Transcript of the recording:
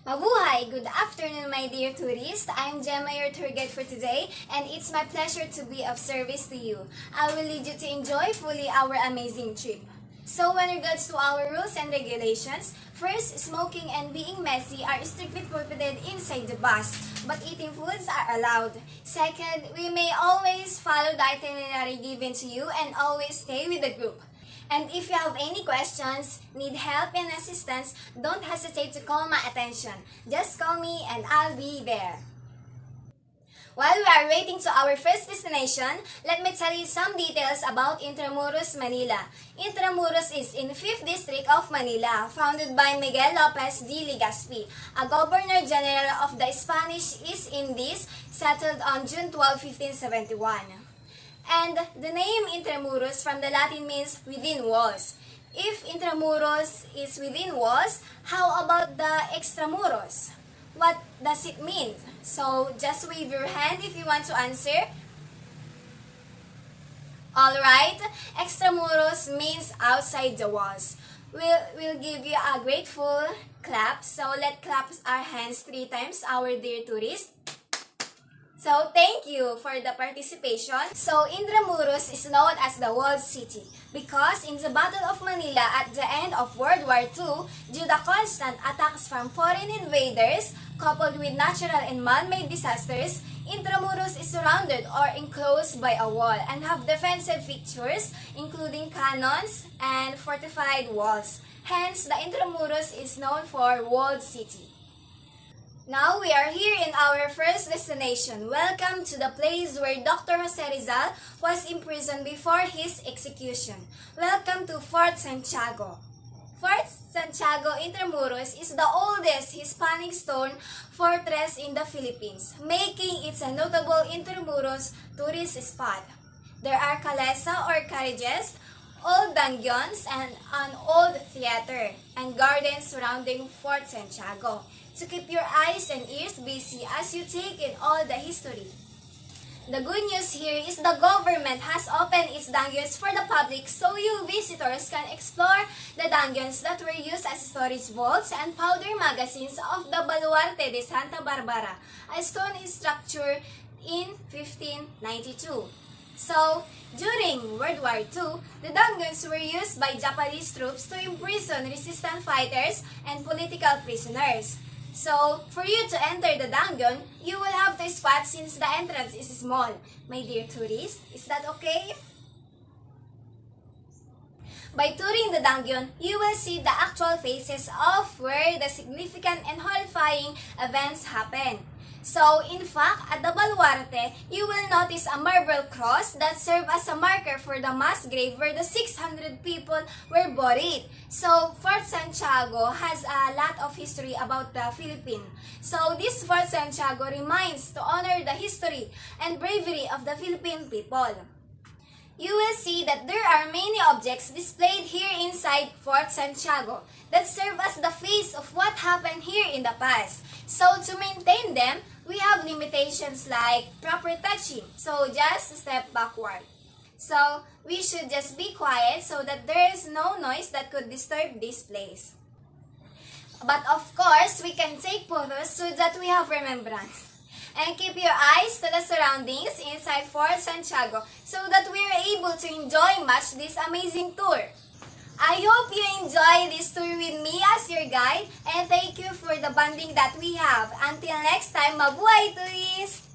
Mabuhay! Good afternoon, my dear tourists. I'm Gemma, your tour guide for today, and it's my pleasure to be of service to you. I will lead you to enjoy fully our amazing trip. So, when regards to our rules and regulations, first, smoking and being messy are strictly prohibited inside the bus, but eating foods are allowed. Second, we may always follow the itinerary given to you and always stay with the group. And if you have any questions, need help and assistance, don't hesitate to call my attention. Just call me and I'll be there. While we are waiting to our first destination, let me tell you some details about Intramuros, Manila. Intramuros is in 5th District of Manila, founded by Miguel Lopez de Legazpi, a Governor General of the Spanish East Indies, settled on June 12, 1571. And the name Intramuros from the Latin means within walls. If Intramuros is within walls, how about the extramuros? What does it mean? So just wave your hand if you want to answer. Alright, extramuros means outside the walls. We'll give you a grateful clap. So let's clap our hands 3 times, our dear tourists. So, thank you for the participation. So, Intramuros is known as the Walled City because in the Battle of Manila at the end of World War II, due to constant attacks from foreign invaders, coupled with natural and man-made disasters, Intramuros is surrounded or enclosed by a wall and have defensive features including cannons and fortified walls. Hence, the Intramuros is known for Walled City. Now we are here in our first destination. Welcome to the place where Dr. Jose Rizal was imprisoned before his execution. Welcome to Fort Santiago. Fort Santiago Intramuros is the oldest Hispanic stone fortress in the Philippines, making it a notable Intramuros tourist spot. There are calesa or carriages, old dungeons, and an old theater and gardens surrounding Fort Santiago to keep your eyes and ears busy as you take in all the history. The good news here is the government has opened its dungeons for the public so you visitors can explore the dungeons that were used as storage vaults and powder magazines of the Baluarte de Santa Barbara, a stone structure in 1592. So, during World War II, the dungeons were used by Japanese troops to imprison resistant fighters and political prisoners. So, for you to enter the dungeon, you will have to squat since the entrance is small. My dear tourists, is that okay? By touring the dungeon, you will see the actual faces of where the significant and horrifying events happen. So, in fact, at the Baluarte, you will notice a marble cross that served as a marker for the mass grave where the 600 people were buried. So, Fort Santiago has a lot of history about the Philippines. So, this Fort Santiago reminds to honor the history and bravery of the Philippine people. You will see that there are many objects displayed here inside Fort Santiago that serve as the face of what happened here in the past. So to maintain them, we have limitations like proper touching, so just step backward. So we should just be quiet so that there is no noise that could disturb this place. But of course, we can take photos so that we have remembrance. And keep your eyes to the surroundings inside Fort Santiago so that we are able to enjoy much this amazing tour. I hope you enjoy this tour with me as your guide and thank you for the bonding that we have. Until next time, mabuhay tourists!